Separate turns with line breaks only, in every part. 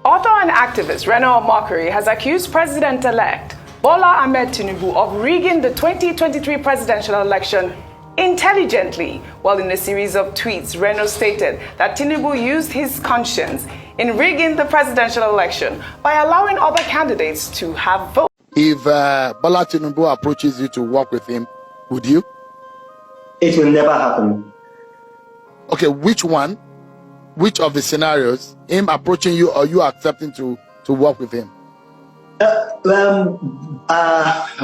Author and activist Reno Omokri has accused President-elect Bola Ahmed Tinubu of rigging the 2023 presidential election intelligently. While in a series of tweets, Reno stated that Tinubu used his conscience in rigging the presidential election by allowing other candidates to have votes.
If Bola Tinubu approaches you to work with him, would you?
It will never happen.
Okay, which one? Which of the scenarios? Him approaching you or you accepting to work with him?
Oh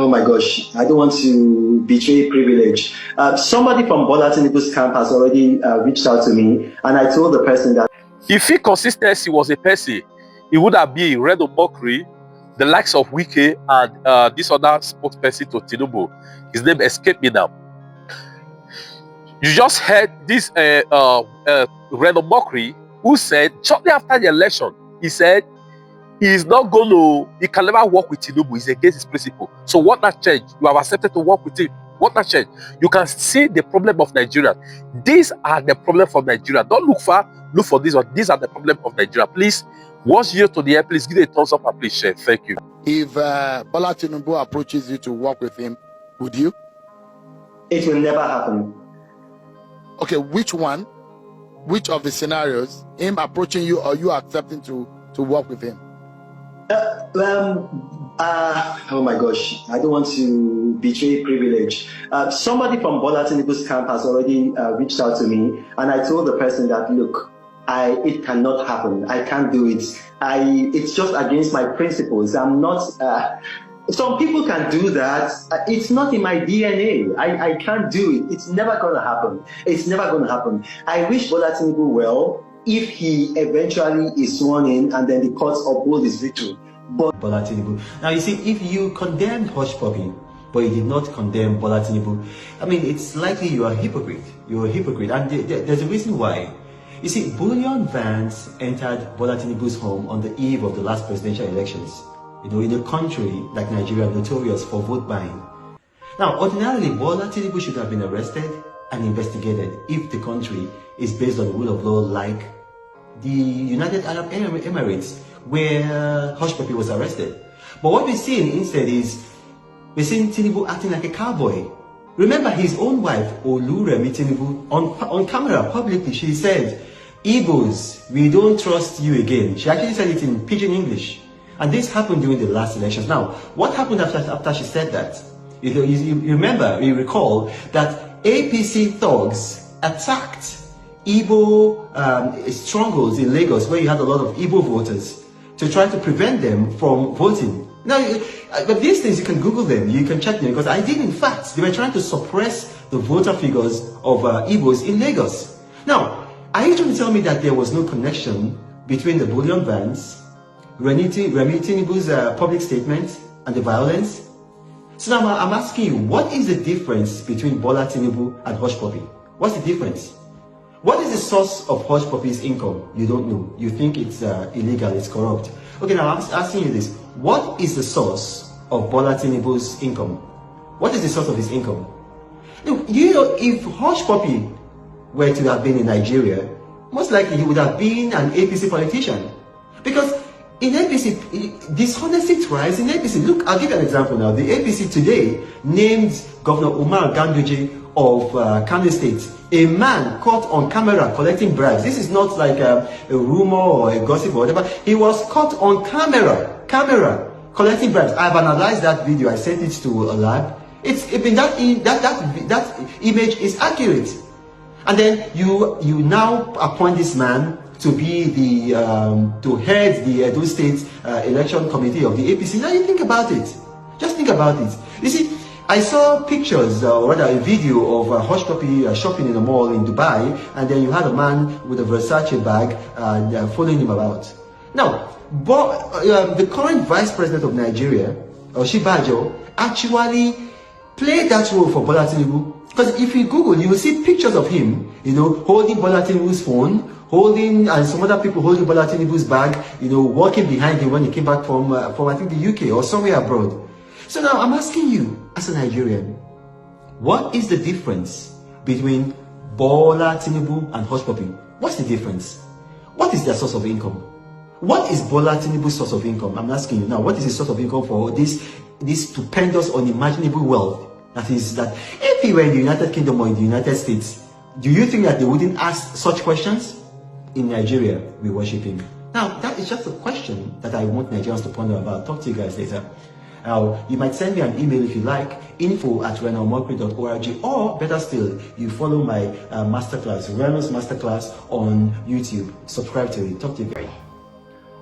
my gosh, I don't want to betray privilege. Somebody from Bola Tinubu's camp has already reached out to me, and I told the person that
if he consistency was a person, it would have been Reno Omokri, the likes of Wike, and this other spokesperson to Tinubu. His name escaped me now. You just heard this Reno Omokri, who said shortly after the election, he said he is not going to, he can never work with Tinubu. He's against his principle. So what has changed? You have accepted to work with him. What has changed? You can see the problem of Nigeria. These are the problem for Nigeria. Don't look far, look for this one. These are the problem of Nigeria. Please, once you're to the air, please give it a thumbs up and please share. Thank you.
If Bola Tinubu approaches you to work with him, would you?
it will never happen.
Okay, which one? Which of the scenarios? Him approaching you or you accepting to work with him?
Oh my gosh, I don't want to betray privilege. Somebody from Bola Tinubu's camp has already reached out to me, and I told the person that, look, it cannot happen. I can't do it. It's just against my principles. I'm not. Some people can do that. It's not in my DNA. I can't do it. It's never going to happen. It's never going to happen. I wish Bola Tinubu well if he eventually is sworn in and then the courts uphold his victory. But
Bola Tinubu. Now you see, if you condemned Hush Puppy, but you did not condemn Bola Tinubu, I mean, it's likely you are a hypocrite. You're a hypocrite, and there's a reason why. You see, bullion vans entered Bola Tinubu's home on the eve of the last presidential elections. You know, in a country like Nigeria, notorious for vote buying. Now, ordinarily, Bola Tinubu should have been arrested and investigated if the country is based on the rule of law, like the United Arab Emirates, where Hush Puppy was arrested. But what we're seeing instead is, we're seeing Tinubu acting like a cowboy. Remember his own wife, Oluremi Tinubu, on camera, publicly, she said, Igbos, we don't trust you again. She actually said it in pidgin English. And this happened during the last elections. Now, what happened after she said that? You remember, you recall that APC thugs attacked Igbo strongholds in Lagos, where you had a lot of Igbo voters, to try to prevent them from voting. Now, but these things, you can Google them, you can check them, because I did, in fact, they were trying to suppress the voter figures of Igbos in Lagos. Now, are you trying to tell me that there was no connection between the bullion vans, Remi Tinubu's public statement, and the violence? So now I'm asking you, what is the difference between Bola Tinubu and Hush Puppy? What's the difference? What is the source of Hush Puppy's income? You don't know. You think it's illegal, it's corrupt. Okay, now I'm asking you this. What is the source of Bola Tinubu's income? What is the source of his income? Look, you know, if Hush Puppy were to have been in Nigeria, most likely he would have been an APC politician. Because in APC, dishonesty thrives in APC. Look, I'll give you an example now. The APC today named Governor Umar Ganduje of Kano State a man caught on camera collecting bribes. This is not like a rumor or a gossip or whatever. He was caught on camera collecting bribes. I've analyzed that video. I sent it to a lab. That image is accurate. And then you now appoint this man to be the to head the Edo State election committee of the APC. Now you think about it. Just think about it. You see, I saw pictures, or rather a video of Hush Puppy shopping in a mall in Dubai, and then you had a man with a Versace bag following him about. Now, the current vice president of Nigeria, Oshibajo, actually played that role for Bola Tinubu. Because if you Google, you will see pictures of him, you know, holding Bola Tinubu's phone, and some other people holding Bola Tinubu's bag, you know, walking behind him when he came back from I think the UK or somewhere abroad. So now I'm asking you, as a Nigerian, what is the difference between Bola Tinubu and Hush Puppy? What's the difference? What is their source of income? What is Bola Tinubu's source of income? I'm asking you now. What is his source of income for this stupendous, unimaginable wealth that if he were in the United Kingdom or in the United States, do you think that they wouldn't ask such questions? In Nigeria, we worship him. Now, that is just a question that I want Nigerians to ponder about. Talk to you guys later. You might send me an email if you like, info@renoomokri.org, or better still, you follow my masterclass, Reno's Masterclass on YouTube. Subscribe to it. Talk to you guys.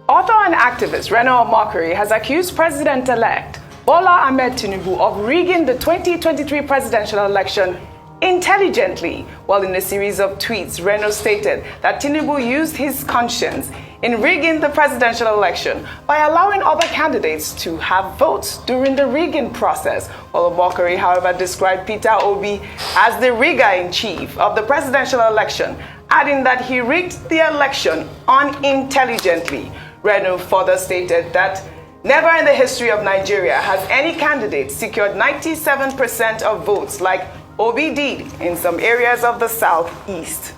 Author and activist Reno Omokri has accused President-elect Bola Ahmed Tinubu of rigging the 2023 presidential election intelligently. While in a series of tweets, Reno stated that Tinubu used his conscience in rigging the presidential election by allowing other candidates to have votes during the rigging process. While Omokri, however, described Peter Obi as the rigger-in-chief of the presidential election, adding that he rigged the election unintelligently. Reno further stated that never in the history of Nigeria has any candidate secured 97% of votes like Obi did in some areas of the southeast.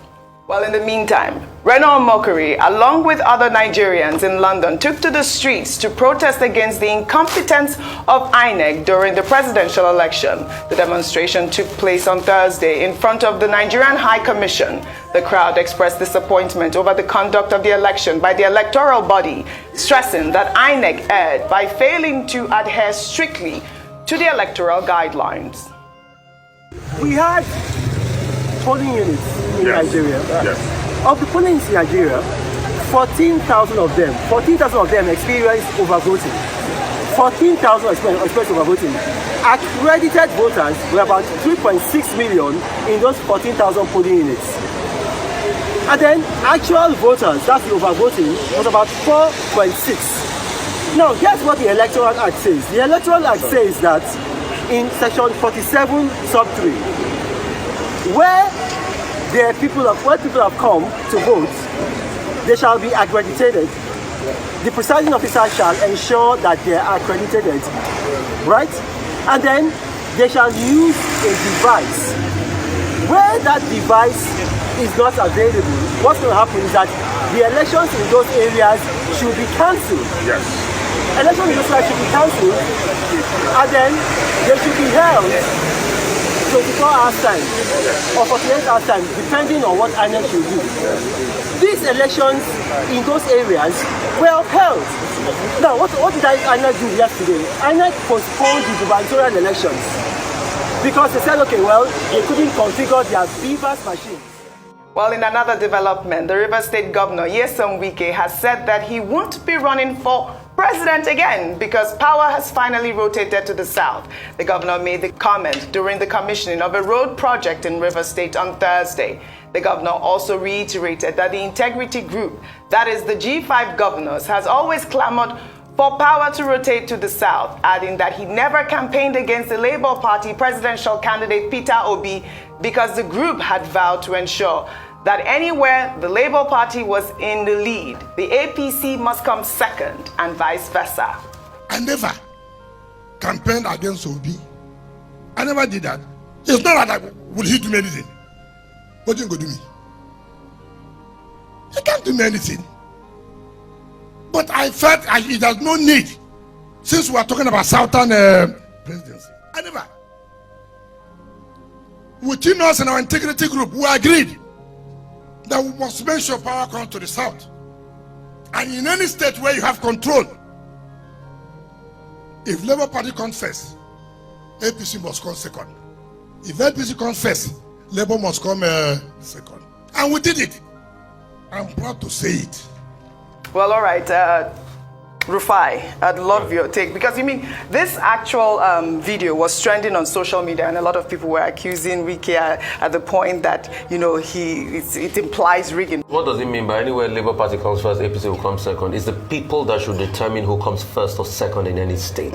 Well, in the meantime, Reno Omokri, along with other Nigerians in London, took to the streets to protest against the incompetence of INEC during the presidential election. The demonstration took place on Thursday in front of the Nigerian High Commission. The crowd expressed disappointment over the conduct of the election by the electoral body, stressing that INEC erred by failing to adhere strictly to the electoral guidelines.
We had polling units in Nigeria.
Yes.
Of the polling units in Nigeria, 14,000 of them experienced overvoting. 14,000 experienced overvoting. Accredited voters were about 3.6 million in those 14,000 polling units. And then actual voters, that's the overvoting, was about 4.6. Now, here's what the Electoral Act says. The Electoral Act says that in section 47 sub 3, where people have come to vote, they shall be accredited. The presiding officer shall ensure that they are accredited, right? And then they shall use a device. Where that device is not available, what's going to happen is that the elections in those areas should be cancelled.
Yes.
Elections in those areas should be cancelled, and then they should be held 24 hours time or 48 hours time, depending on what INEC should do. These elections in those areas were held. Now, what did INEC do yesterday? INEC postponed the gubernatorial elections because they said, okay, well, they couldn't configure their BVAS machines.
Well, in another development, the Rivers State Governor, Nyesom Wike, has said that he won't be running for president again because power has finally rotated to the south. The governor made the comment during the commissioning of a road project in Rivers State on Thursday. The governor also reiterated that the Integrity Group, that is the G5 governors, has always clamored for power to rotate to the south, adding that he never campaigned against the Labour Party presidential candidate Peter Obi because the group had vowed to ensure that anywhere the Labour Party was in the lead, the APC must come second and vice versa.
I never campaigned against Obi. I never did that. It's not that will he do me anything. What you going to do me? He can't do me anything. But I felt it has no need, since we are talking about Southern presidency. I never. Within us and our integrity group, we agreed that we must make sure power comes to the south. And in any state where you have control, if Labour Party comes first, APC must come second. If APC comes first, Labour must come second. And we did it. I'm proud to say it.
Well, all right, Rufai, I'd love your take, because this actual video was trending on social media, and a lot of people were accusing Wike at the point that it implies rigging.
What does it mean by anywhere Labour Party comes first, APC will come second? It's the people that should determine who comes first or second in any state.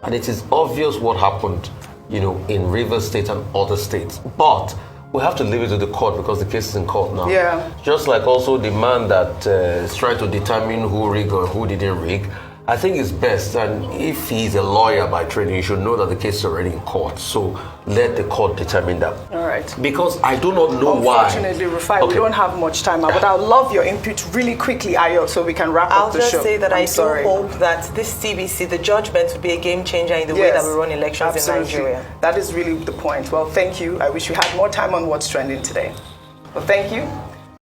And it is obvious what happened, in Rivers State and other states. But we have to leave it to the court because the case is in court now.
Yeah.
Just like also the man that is trying to determine who rigged or who didn't rig I think it's best, and if he's a lawyer by training, he should know that the case is already in court. So let the court determine that.
All right.
Because I do not know why.
Unfortunately, Rufai, we don't have much time, but I'd love your input really quickly, Ayo, so we can wrap up the show.
I'll just say that I do
sorry.
hope that this TBC, the judgment, would be a game changer in the way that we run elections in Nigeria.
That is really the point. Well, thank you. I wish we had more time on what's trending today. Well, thank you.